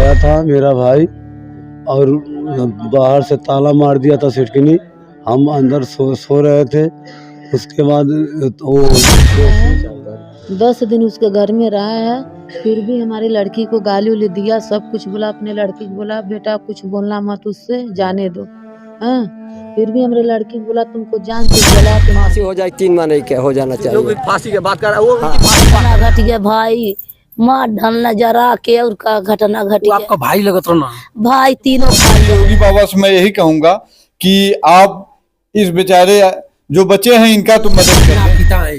आया था मेरा भाई और बाहर से ताला मार दिया था सिटकनी। हम अंदर सो रहे थे। उसके बाद वो 10 दिन उसके घर में रहा है, फिर भी हमारी लड़की को गाली उली दिया, सब कुछ बोला। अपने लड़की को बोला बेटा कुछ बोलना मत, उससे जाने दो। हाँ, फिर भी हमारी लड़की बोला तुमको जान से जला के फांसी हो जाए 3 महीने के हो जाना चाहिए। फांसी की बात कर रहा है वो। घटना घट गया भाई, मार ढलना जरा के और का घटना घट वो गया। आपका भाई लगत रहा ना? भाई तीनों भाई। योगी बाबा से मैं यही कहूंगा कि आप इस बेचारे जो बच्चे हैं इनका तो मदद करें। पिता है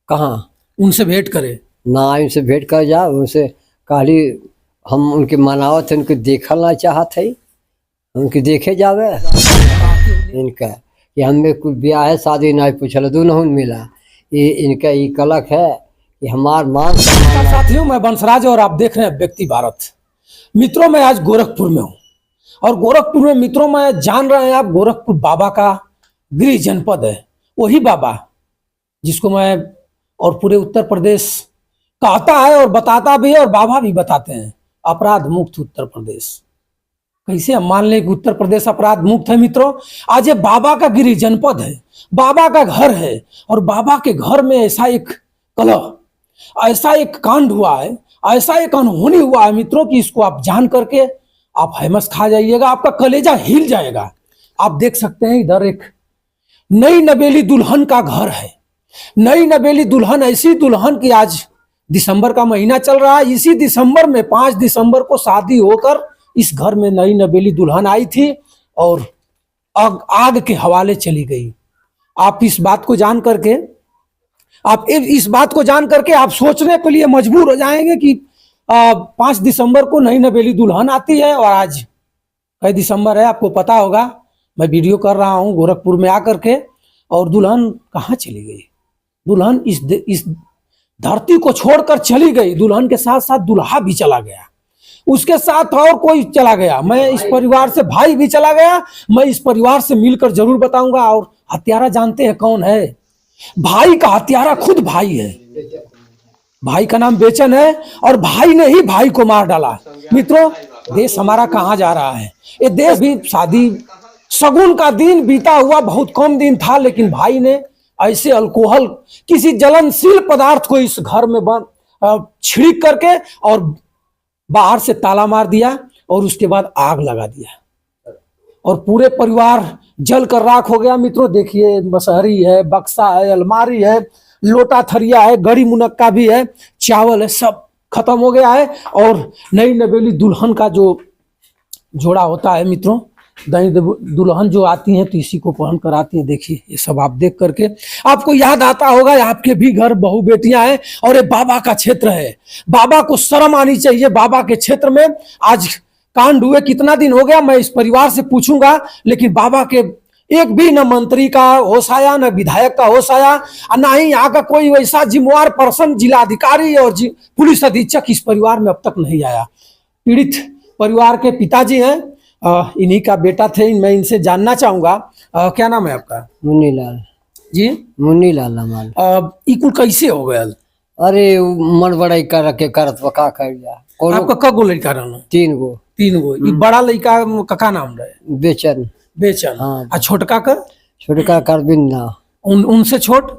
कहाँ उनसे भेंट करे ना, इनसे भेंट कर जा, उनसे काली हम उनके मनावत थे, उनके देखल ना चाहत है, उनके देखे जावे इनका कि हमें कुछ ब्याह है शादी नहीं पूछल दोनों मिला। ये इनका ये कलक है कि हमार मान सम्मान। साथियों, मैं बंसराज और आप देख रहे हैं व्यक्ति भारत। मित्रों, मैं आज गोरखपुर में हूँ और गोरखपुर में मित्रों में जान रहे हैं आप, गोरखपुर बाबा का गृह जनपद है। वही बाबा जिसको मैं और पूरे उत्तर प्रदेश कहता है और बताता भी है और बाबा भी बताते हैं, अपराध मुक्त उत्तर प्रदेश। कैसे हम मान लें कि उत्तर प्रदेश अपराध मुक्त है? मित्रों, आज ये बाबा का गृह जनपद है, बाबा का घर है और बाबा के घर में ऐसा एक कलह, ऐसा एक कांड हुआ है, ऐसा एक अनहोनी हुआ है मित्रों कि इसको आप जान करके आप हैमस खा जाइएगा, आपका कलेजा हिल जाएगा। आप देख सकते हैं इधर एक नई नवेली दुल्हन का घर है। नई नवेली दुल्हन, ऐसी दुल्हन की आज दिसंबर का महीना चल रहा है, इसी दिसंबर में 5 दिसंबर को शादी होकर इस घर में नई नवेली दुल्हन आई थी और आग के हवाले चली गई। आप इस बात को जान करके आप सोचने के लिए मजबूर हो जाएंगे कि 5 दिसंबर को नई नवेली दुल्हन आती है और आज कई दिसंबर है, आपको पता होगा। मैं वीडियो कर रहा हूं गोरखपुर में आकर के और दुल्हन कहाँ चली गई? दुल्हन इस धरती को छोड़कर चली गई। दुल्हन के साथ साथ दुल्हा भी चला गया, उसके साथ और कोई चला गया। मैं इस परिवार से, भाई भी चला गया। मैं इस परिवार से मिलकर जरूर बताऊंगा। और हत्यारा जानते हैं कौन है? भाई का हत्यारा खुद भाई है। भाई का नाम बेचन है और भाई ने ही भाई को मार डाला। मित्रों, देश हमारा कहाँ जा रहा है? ये देश भी शादी शगुन का दिन बीता हुआ बहुत कम दिन था, लेकिन भाई ने ऐसे अल्कोहल किसी जलनशील पदार्थ को इस घर में छिड़क करके और बाहर से ताला मार दिया और उसके बाद आग लगा दिया और पूरे परिवार जल कर राख हो गया। मित्रों देखिए, मसहरी है, बक्सा है, अलमारी है, लोटा थरिया है, गड़ी मुनक्का भी है, चावल है, सब खत्म हो गया है। और नई नवेली दुल्हन का जो जोड़ा होता है मित्रों, नई दुल्हन जो आती है तो इसी को पहन कर आती है। देखिए ये सब आप देख करके आपको याद आता होगा, आपके भी घर बहू बेटियां हैं और ये बाबा का क्षेत्र है। बाबा को शर्म आनी चाहिए। बाबा के क्षेत्र में आज कांड हुए कितना दिन हो गया मैं इस परिवार से पूछूंगा, लेकिन बाबा के एक भी न मंत्री का होश आया, न विधायक का होश आया, ना ही यहाँ का कोई वैसा जिम्मेवार पर्सन, जिलाधिकारी और पुलिस अधीक्षक इस परिवार में अब तक नहीं आया। पीड़ित परिवार के पिताजी हैं, इन्हीं का बेटा थे। मैं इनसे जानना चाहूंगा, क्या नाम है आपका? मुन्नीलाल जी, मुन्नीलाल हमारे। इकुल कैसे हो गया? अरे मन बड़ाई कर के करत वका कर जा। आपका कगो लड़का रहना? 3 गो। 3 गो। ई बड़ा लड़का का नाम रहे? बेचन। बेचन। हाँ। आ छोटका का? छोटका करबिंद ना। उनसे छोट?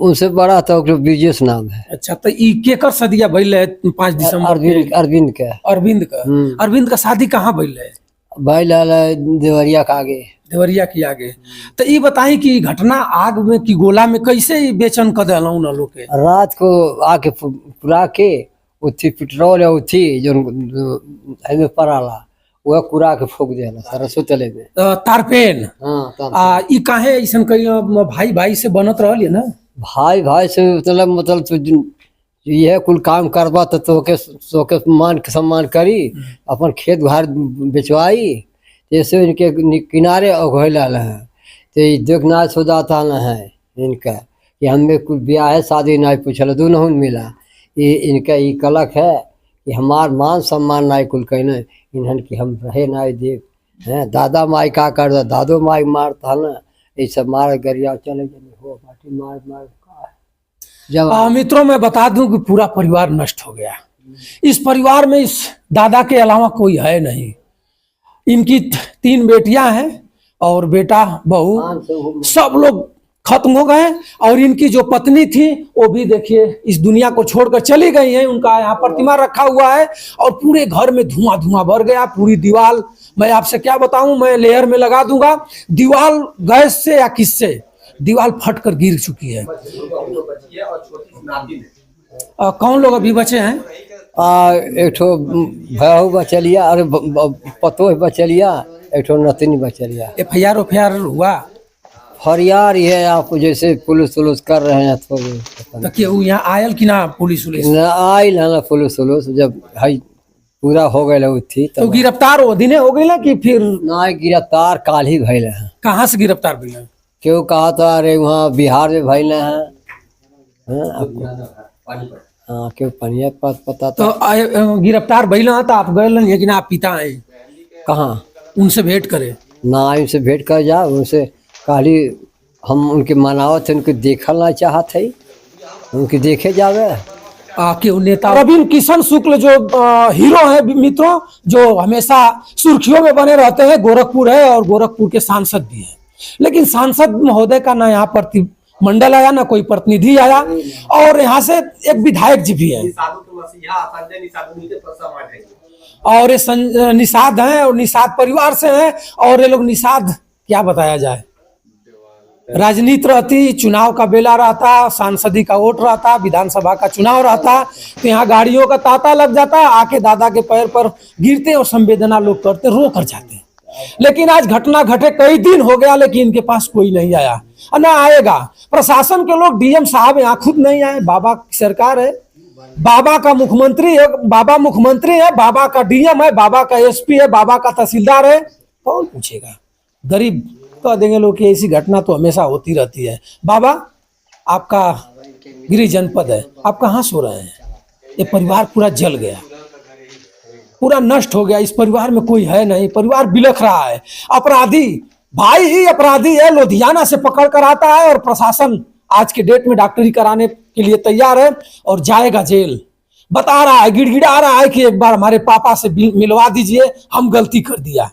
उनसे बड़ा तो बिजनेस नाम है। अच्छा, तो ई केकर सदिया भइल है 5 दिसंबर? अरविंद के। अरविंद का। अरविंद का शादी कहाँ भइल है? भाई देवरिया के आगे। देवरिया के आगे। तो ये बताई कि घटना आग में की गोला में कैसे बेचन कर दिला उन लोग के? रात को आके पुरा के उथी पेट्रोल है उथी जो हमें पराला वह कुरा के फूक देला सारा सुतले में तारपेन। हाँ, ई काहे ऐसन कई भाई भाई से बनत रहल है ना? भाई से मतलब तो यह कुल काम करबा तो तोके मान के सम्मान करी, अपन खेत घर बेचवाई, जैसे इनके किनारे अघोला है तो देखना सुदाता न है इनका कि हमें कुछ ब्याह है शादी नहीं पूछल दोनों मिला। ये इनका ये कलक है कि हमार मान सम्मान नहीं कुल कहने इन्हन की हम रहे नहीं देख हैं। दादा माई का कर दादो माई मारता न, ये सब मार गरिया चले हो बाटी मार जब मित्रों मैं बता दूं कि पूरा परिवार नष्ट हो गया। इस परिवार में इस दादा के अलावा कोई है नहीं। इनकी 3 बेटियां हैं और बेटा बहू, सब लोग खत्म हो गए। और इनकी जो पत्नी थी वो भी देखिए इस दुनिया को छोड़कर चली गई है। उनका यहाँ प्रतिमा रखा हुआ है और पूरे घर में धुआं धुआं भर गया। पूरी दीवार, मैं आपसे क्या बताऊं, मैं लेयर में लगा दूंगा। दीवार गैस से या किससे दीवार फट कर गिर चुकी है। कौन लोग अभी बचे हैं? एक ठो भैया बचलिया, अरे पतो बचलिया, एक ठो नतनी बचलिया। FIR हुआ? फरियार ये आप जैसे पुलिस कर रहे हैं थोड़े। तो केहू यहाँ आयल कि ना पुलिस उलिस? न आयल है ना पुलिस उलिस, जब है पूरा हो गए थी तो गिरफ्तार वो दिने हो गई ना कि फिर? ना गिरफ्तार काल ही भैले हैं। कहाँ से गिरफ्तार भैले? क्यों कहा था, अरे वहाँ बिहार में भैले हैं। हाँ क्यों पनिया पता तो गिरफ्तार भैले हैं तो आप गए लेकिन आप पिता है कहाँ? उनसे भेंट करे ना? उनसे भेंट कर जा, उनसे काली हम उनके मनावत थे, उनके देखल ना चाहत है, उनके देखे जावे। के नेता रविंद्र किशन शुक्ल जो हीरो है मित्रों, जो हमेशा सुर्खियों में बने रहते हैं, गोरखपुर है और गोरखपुर के सांसद भी है। लेकिन सांसद महोदय का ना यहाँ प्रतिमंडल आया, ना कोई प्रतिनिधि आया। और यहाँ से एक विधायक जी भी है और ये निषाद हैं और निषाद परिवार से हैं। और ये लोग निषाद क्या बताया जाए, राजनीति रहती, चुनाव का बेला रहता, सांसदी का वोट रहता, विधानसभा का चुनाव रहता, तो यहाँ गाड़ियों का तांता लग जाता, आके दादा के पैर पर गिरते और संवेदना लोग करते, रो कर जाते। लेकिन आज घटना घटे कई दिन हो गया, लेकिन इनके पास कोई नहीं आया और ना आएगा। प्रशासन के लोग, DM साहब यहाँ खुद नहीं आए। बाबा की सरकार है, बाबा का मुख्यमंत्री है, बाबा मुख्यमंत्री है, बाबा का DM है, बाबा का SP है, बाबा का तहसीलदार है। कौन पूछेगा? गरीब कह देंगे लोग कि ऐसी घटना तो हमेशा होती रहती है। बाबा आपका गिरि जनपद है, आप कहाँ सो रहे हैं? ये परिवार पूरा जल गया, पूरा नष्ट हो गया। इस परिवार में कोई है नहीं, परिवार बिलख रहा है। अपराधी भाई ही अपराधी है, लुधियाना से पकड़ कर आता है और प्रशासन आज के डेट में डॉक्टरी कराने के लिए तैयार है और जाएगा जेल। बता रहा है, गिड़गिड़ा रहा है कि एक बार हमारे पापा से मिलवा दीजिए, हम गलती कर दिया।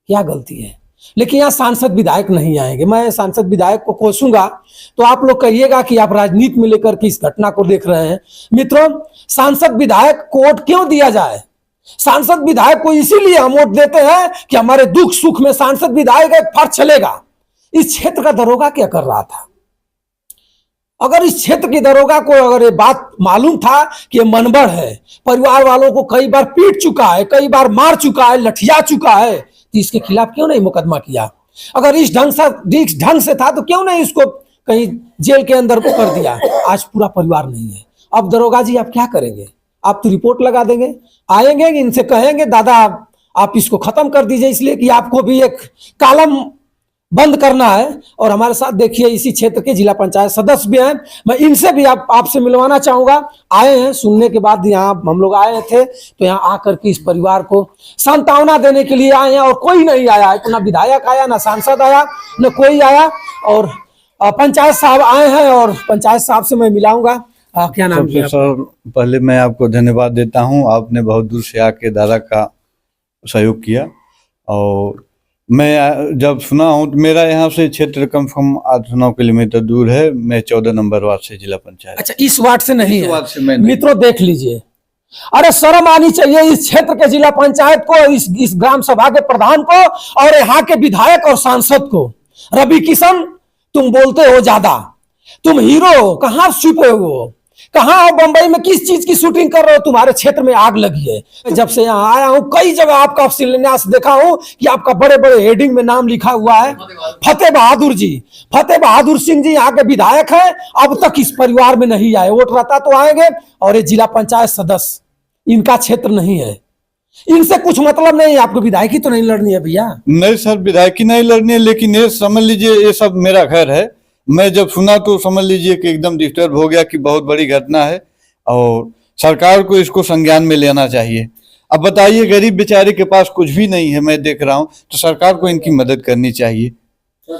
क्या गलती है? लेकिन यहाँ सांसद विधायक नहीं आएंगे। मैं सांसद विधायक को कोसूंगा तो आप लोग कहिएगा कि आप राजनीति में लेकर के इस घटना को देख रहे हैं। मित्रों, सांसद विधायक को वोट क्यों दिया जाए? सांसद विधायक को इसीलिए हम वोट देते हैं कि हमारे दुख सुख में सांसद विधायक एक फर्क चलेगा। इस क्षेत्र का दरोगा क्या कर रहा था? अगर इस क्षेत्र के दरोगा को अगर ये बात मालूम था कि ये मनबड़ है, परिवार वालों को कई बार पीट चुका है, कई बार मार चुका है, लठिया चुका है, तो इसके खिलाफ क्यों नहीं मुकदमा किया? अगर इस ढंग से था तो क्यों नहीं इसको कहीं जेल के अंदर कर दिया? आज पूरा परिवार नहीं है। अब दरोगा जी आप क्या करेंगे? आप तो रिपोर्ट लगा देंगे, आएंगे इनसे कहेंगे दादा आप इसको खत्म कर दीजिए, इसलिए कि आपको भी एक कॉलम बंद करना है। और हमारे साथ देखिए इसी क्षेत्र के जिला पंचायत सदस्य भी हैं, मैं इनसे भी आपसे मिलवाना चाहूंगा। आए हैं सुनने के बाद, यहाँ हम लोग आए थे तो यहाँ आकर के इस परिवार को सांत्वना देने के लिए आए हैं और कोई नहीं आया। ना विधायक आया, ना सांसद आया, न कोई आया। और पंचायत साहब आए हैं और पंचायत साहब से मैं मिलाऊंगा। क्या नाम है? सर पहले मैं आपको धन्यवाद देता हूं, आपने बहुत दूर से आके दादा का सहयोग किया। और मैं जब सुना हूं तो मेरा यहाँ से क्षेत्र कम से कम 8-9 किलोमीटर दूर है। मैं 14 नंबर वार्ड से जिला पंचायत। अच्छा, इस वार्ड से नहीं है? वार्ड से मैं मित्रों देख लीजिए, अरे शर्म आनी चाहिए इस क्षेत्र के जिला पंचायत को, इस ग्राम सभा के प्रधान को और यहाँ के विधायक और सांसद को। रवि किशन तुम बोलते हो ज्यादा, तुम हीरो हो, कहाँ छुपे हो? कहाँ हो? बंबई में किस चीज की शूटिंग कर रहे हो? तुम्हारे क्षेत्र में आग लगी है। जब से यहाँ आया हूँ कई जगह आपका शिलान्यास देखा हूँ कि आपका बड़े बड़े हेडिंग में नाम लिखा हुआ है। फतेह बहादुर जी, फतेह बहादुर सिंह जी यहाँ के विधायक हैं, अब तक इस परिवार में नहीं आए। वोट रहता तो आएंगे। और ये जिला पंचायत सदस्य, इनका क्षेत्र नहीं है, इनसे कुछ मतलब नहीं। आपको विधायकी तो नहीं लड़नी है भैया? नहीं सर, विधायकी नहीं लड़नी है, लेकिन ये समझ लीजिए ये सब मेरा घर है। मैं जब सुना तो समझ लीजिए कि एकदम डिस्टर्ब हो गया कि बहुत बड़ी घटना है और सरकार को इसको संज्ञान में लेना चाहिए। अब बताइए, गरीब बेचारे के पास कुछ भी नहीं है, मैं देख रहा हूँ, तो सरकार को इनकी मदद करनी चाहिए।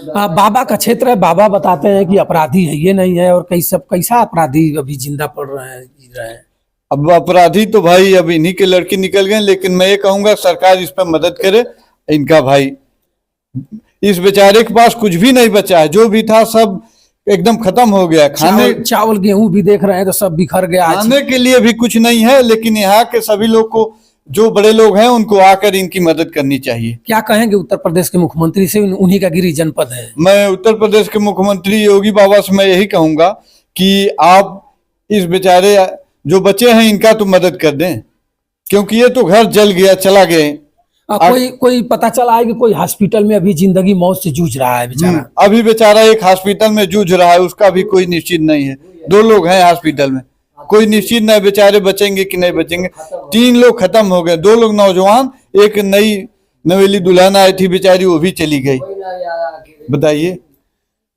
बाबा का क्षेत्र है, बाबा बताते हैं कि अपराधी है ये नहीं है। और कैसा अपराधी अभी जिंदा पड़ रहे हैं, जी रहे हैं? अब अपराधी तो भाई अब इन्हीं के लड़के निकल गए, लेकिन मैं ये कहूंगा सरकार इस पर मदद करे। इनका भाई, इस बेचारे के पास कुछ भी नहीं बचा है, जो भी था सब एकदम खत्म हो गया। खाने चावल गेहूं भी देख रहे हैं तो सब बिखर गया। खाने के लिए भी कुछ नहीं है, लेकिन यहाँ के सभी लोग को, जो बड़े लोग हैं, उनको आकर इनकी मदद करनी चाहिए। क्या कहेंगे उत्तर प्रदेश के मुख्यमंत्री से, उन्हीं का गिरिजन जनपद है। मैं उत्तर प्रदेश के मुख्यमंत्री योगी बाबा से मैं यही कहूंगा कि आप इस बेचारे जो बच्चे हैं इनका तो मदद कर दें, क्योंकि ये तो घर जल गया, चला गए। कोई पता चला है कि कोई हॉस्पिटल में अभी जिंदगी मौत से जूझ रहा है बेचारा। अभी बेचारा एक हॉस्पिटल में जूझ रहा है, उसका भी कोई निश्चित नहीं है। 2 लोग हैं हॉस्पिटल में, कोई निश्चित नहीं बेचारे बचेंगे कि नहीं बचेंगे। 3 लोग खत्म हो गए, 2 लोग नौजवान, एक नई नवेली दुल्हन आई थी बेचारी, वो भी चली गई। बताइए।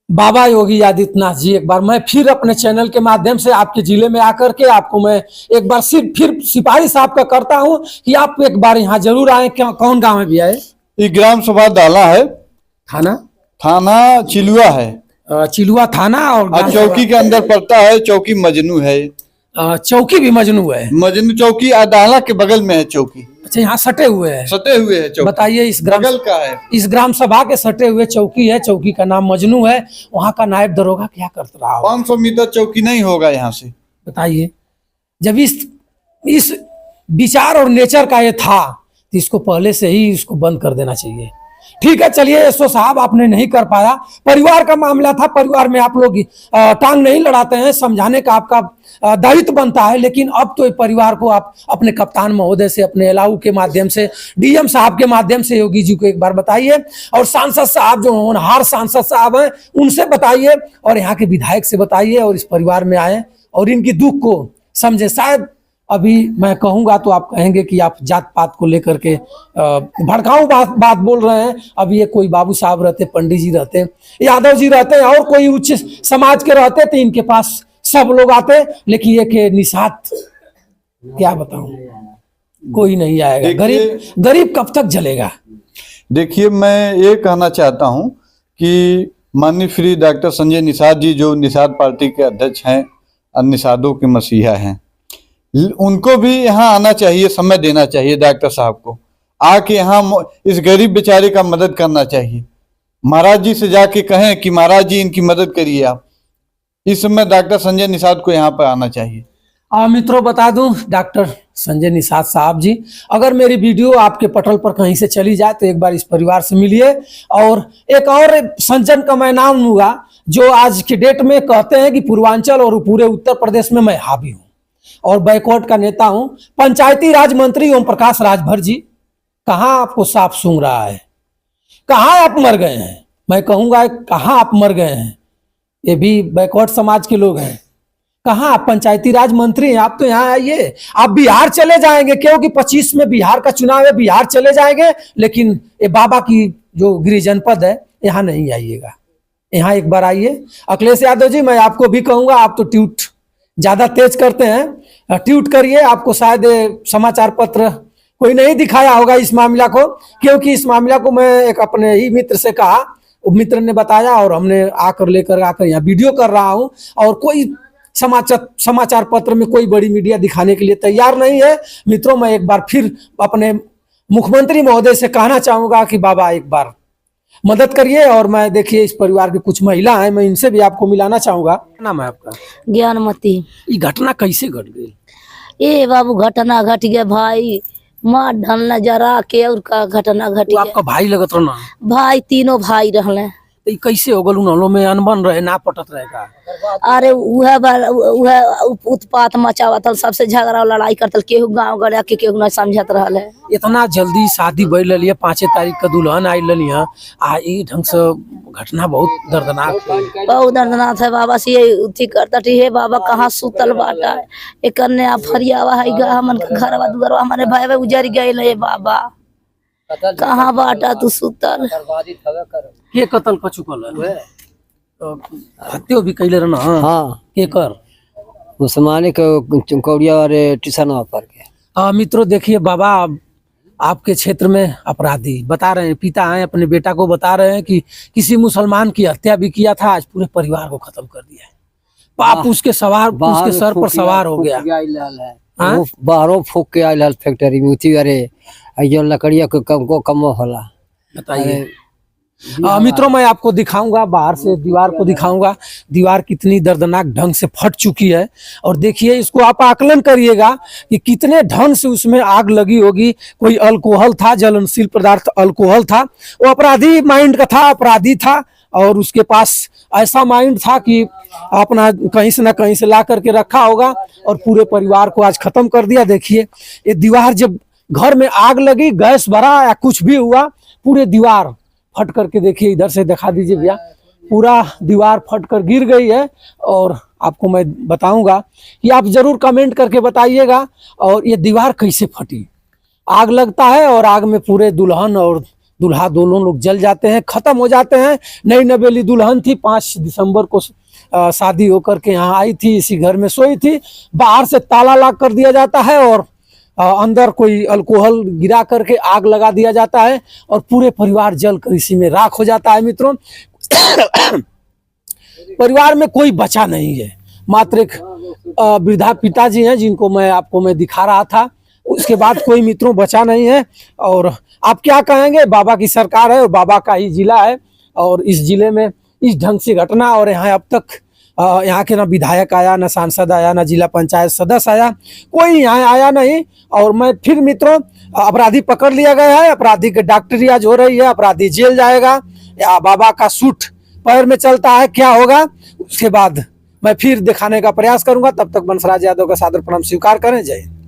बाबा योगी आदित्यनाथ जी, एक बार मैं फिर अपने चैनल के माध्यम से आपके जिले में आकर के आपको मैं एक बार फिर सिफारिश आपका करता हूं कि आप एक बार यहाँ जरूर आए। कौन गांव है भैया? ये ग्राम सभा डाला है, थाना चिलुआ है, चिलुआ थाना, और चौकी के अंदर पड़ता है। चौकी मजनू है, चौकी भी मजनू है। मजनू चौकी अदाला के बगल में है चौकी। अच्छा, यहाँ सटे हुए हैं चौकी। बताइए, इस बगल का है, इस ग्राम सभा के सटे हुए चौकी है। चौकी का नाम मजनू है। वहाँ का नायब दरोगा क्या कर रहा है? 500 मीटर चौकी नहीं होगा यहाँ से। बताइए, जब इस विचार और नेचर का ये था तो इसको पहले से ही इसको बंद कर देना चाहिए। ठीक है, चलिए एसओ साहब, आपने नहीं कर पाया, परिवार का मामला था, परिवार में आप लोग टांग नहीं लड़ाते हैं, समझाने का आपका दायित्व बनता है। लेकिन अब तो परिवार को आप अपने कप्तान महोदय से, अपने एलाऊ के माध्यम से, डीएम साहब के माध्यम से योगी जी को एक बार बताइए, और सांसद साहब जो होनहार सांसद साहब हैं उनसे बताइए, और यहाँ के विधायक से बताइए, और इस परिवार में आए और इनकी दुख को समझे। शायद अभी मैं कहूंगा तो आप कहेंगे कि आप जात पात को लेकर के भड़काऊ बात बोल रहे हैं। अब ये कोई बाबू साहब रहते, पंडित जी रहते, यादव जी रहते, और कोई उच्च समाज के रहते तो इनके पास सब लोग आते, लेकिन ये के निषाद क्या बताऊं, कोई नहीं आएगा। गरीब कब तक जलेगा? देखिए, मैं ये कहना चाहता हूं कि माननीय श्री डॉक्टर संजय निषाद जी, जो निषाद पार्टी के अध्यक्ष हैं और निषादों के मसीहा हैं, उनको भी यहाँ आना चाहिए, समय देना चाहिए डॉक्टर साहब को। आके यहाँ इस गरीब बेचारे का मदद करना चाहिए। महाराज जी से जाके कहें कि महाराज जी इनकी मदद करिए आप। इस समय डॉक्टर संजय निषाद को यहाँ पर आना चाहिए। मित्रों, बता दूं, डॉक्टर संजय निषाद साहब जी, अगर मेरी वीडियो आपके पटल पर कहीं से चली जाए तो एक बार इस परिवार से मिलिए। और एक और संजन का मैं नाम लूंगा, जो आज के डेट में कहते हैं कि पूर्वांचल और पूरे उत्तर प्रदेश में मैं हावी हूँ और बैकवर्ड का नेता हूं। पंचायती राज मंत्री ओम प्रकाश राजभर जी, कहां आपको साफ सूंघ रहा है? कहां आप मर गए हैं? मैं कहूंगा कहां आप मर गए हैं? ये भी बैकवर्ड समाज के लोग हैं। कहां आप पंचायती राज मंत्री हैं? आप तो यहाँ आइए। आप बिहार चले जाएंगे, क्योंकि 25 में बिहार का चुनाव है, बिहार चले जाएंगे, लेकिन ये बाबा की जो गृह जनपद है यहाँ नहीं आइएगा। यहाँ एक बार आइए। अखिलेश यादव जी, मैं आपको भी कहूंगा, आप तो ट्वीट ज्यादा तेज करते हैं, ट्वीट करिए। आपको शायद समाचार पत्र कोई नहीं दिखाया होगा इस मामला को, क्योंकि इस मामला को मैं एक अपने ही मित्र से कहा, मित्र ने बताया और हमने लेकर आकर यहाँ वीडियो कर रहा हूँ। और कोई समाचार पत्र में कोई बड़ी मीडिया दिखाने के लिए तैयार नहीं है। मित्रों, मैं एक बार फिर अपने मुख्यमंत्री महोदय से कहना चाहूंगा कि बाबा एक बार मदद करिए। और मैं देखिए, इस परिवार की कुछ महिला हैं, मैं इनसे भी आपको मिलाना चाहूंगा। क्या नाम है आपका? ज्ञानमती। ये घटना कैसे घट गई? ए बाबू, घटना घट गया भाई, मार ढलना जरा के, और का घटना घट गया। आपका भाई लगत रहा? भाई, तीनों भाई रहले। कैसे हो गल? उन में अनबन रहे, ना पटत रहेगा? अरे उहे उत्पात मचावतल, सबसे झगड़ा लड़ाई करतल, केहू गाँव गड़ा के केहू न समझत रहल है। इतना जल्दी शादी बढ़ लिया, 5 तारीख का दुल्हन आई लिया, ई ढंग से घटना बहुत दर्दनाक है। बहुत दर्दनाक है बाबा। से ये करता हे बाबा, कहाँ सुतल बाटा है, एक नया फरियावा है, हमन के घरवा दुआरवा हमारे भाई उजर गए है बाबा, कहाँ बाटा तू सुतल? के कत्ल कर चुकल है? हत्या भी कैले रहना? हाँ, के कर उस्मानी के कौड़िया और टीसन पर के। मित्रों, देखिए बाबा, आपके क्षेत्र में अपराधी बता रहे हैं, पिता हैं, अपने बेटा को बता रहे हैं कि किसी मुसलमान की हत्या भी किया था, आज पूरे परिवार को खत्म कर दिया है। पाप उसके सर पर सवार हो गया। हाँ? वो बाहरों फूक के आयल हल फैक्ट्री में उठी। अरे जो लकड़िया के कम को कम होला। बताइए। मित्रों, मैं आपको दिखाऊंगा, बाहर से दीवार को दिखाऊंगा। दीवार कितनी दर्दनाक ढंग से फट चुकी है। और देखिए, इसको आप आकलन करिएगा कि कितने ढंग से उसमें आग लगी होगी। कोई अल्कोहल था, ज्वलनशील पदार्थ अल्कोहल था। वो अपराधी माइंड का था, अपराधी था, और उसके पास ऐसा माइंड था कि अपना कहीं से ना कहीं से ला करके रखा होगा और पूरे परिवार को आज खत्म कर दिया। देखिए, ये दीवार, जब घर में आग लगी, गैस भरा या कुछ भी हुआ, पूरे दीवार फट करके, देखिए इधर से दिखा दीजिए भैया, पूरा दीवार फट कर गिर गई है। और आपको मैं बताऊंगा कि आप जरूर कमेंट करके बताइएगा। और ये दीवार कैसे फटी? आग लगता है और आग में पूरे दुल्हन और दूल्हा दोनों लोग जल जाते हैं, खत्म हो जाते हैं। नई नवेली दुल्हन थी, 5 दिसंबर को शादी होकर के यहाँ आई थी, इसी घर में सोई थी। बाहर से ताला लॉक कर दिया जाता है और अंदर कोई अल्कोहल गिरा करके आग लगा दिया जाता है और पूरे परिवार जलकर इसी में राख हो जाता है। मित्रों, परिवार में कोई बचा नहीं है, मात्र एक वृद्धा पिताजी हैं जिनको मैं दिखा रहा था। उसके बाद कोई मित्रों बचा नहीं है। और आप क्या कहेंगे? बाबा की सरकार है और बाबा का ही जिला है, और इस जिले में इस ढंग से घटना, और यहाँ अब तक यहाँ के ना विधायक आया, ना सांसद आया, ना जिला पंचायत सदस्य आया, कोई यहाँ आया नहीं। और मैं फिर मित्रों, अपराधी पकड़ लिया गया है, अपराधी की डॉक्टरी आज हो रही है, अपराधी जेल जाएगा या बाबा का सूट पैर में चलता है, क्या होगा उसके बाद मैं फिर दिखाने का प्रयास करूंगा। तब तक बंसराज यादव का सादर प्रणाम स्वीकार करें। जय हिंद।